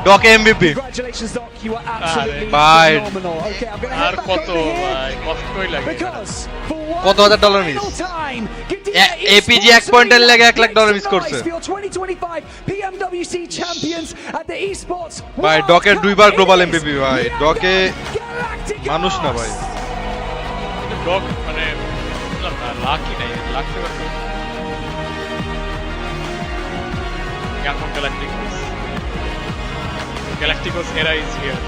ডকে MVP Congratulations, Doc. You are absolutely Bye. phenomenal. Okay, I'm going to আর head back কত over here ভাই কষ্টই লাগে because for one কত হাজার dollar miss? final time, APG এক পয়েন্টের লেগে $1,00,000 মিস করছে। For your 2025 PMWC champions at the esports ভাই World ডকের Cup. দুইবার It গ্লোবাল is এমভিপি ভাই the ডকে Galactic মানুষ না Arts. ভাই ডগ মানে বুঝলাম না লাকি নাই লাখ টাকা Galacticos. Galacticos era is here.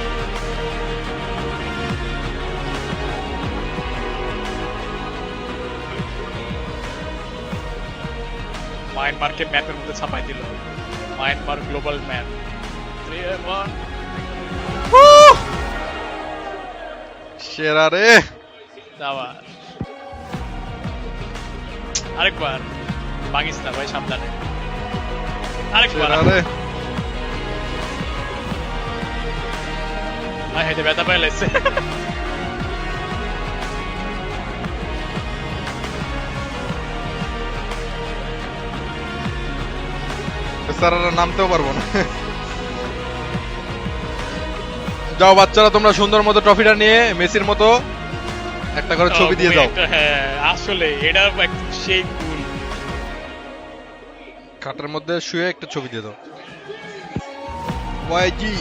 মায়ানমারকে ম্যাপের মধ্যে ছাপাই দিল মায়ানমার গ্লোবাল ম্যাপ 3-1 সেরা রে আবার আরেকবার ভাঙিস না ভাই সাবধানে আরেকবার সেরা রে আয় হেঁটে ব্যথা পাই লাগছে বেচারারা নামতেও পারবো না যাও বাচ্চারা তোমরা সুন্দর মতো ট্রফিটা নিয়ে মেসির মতো একটা করে ছবি দিয়ে দাও হ্যাঁ আসলে এটা সেই কুল খাটের মধ্যে শুয়ে একটা ছবি দিয়ে দাও ওয়াইজি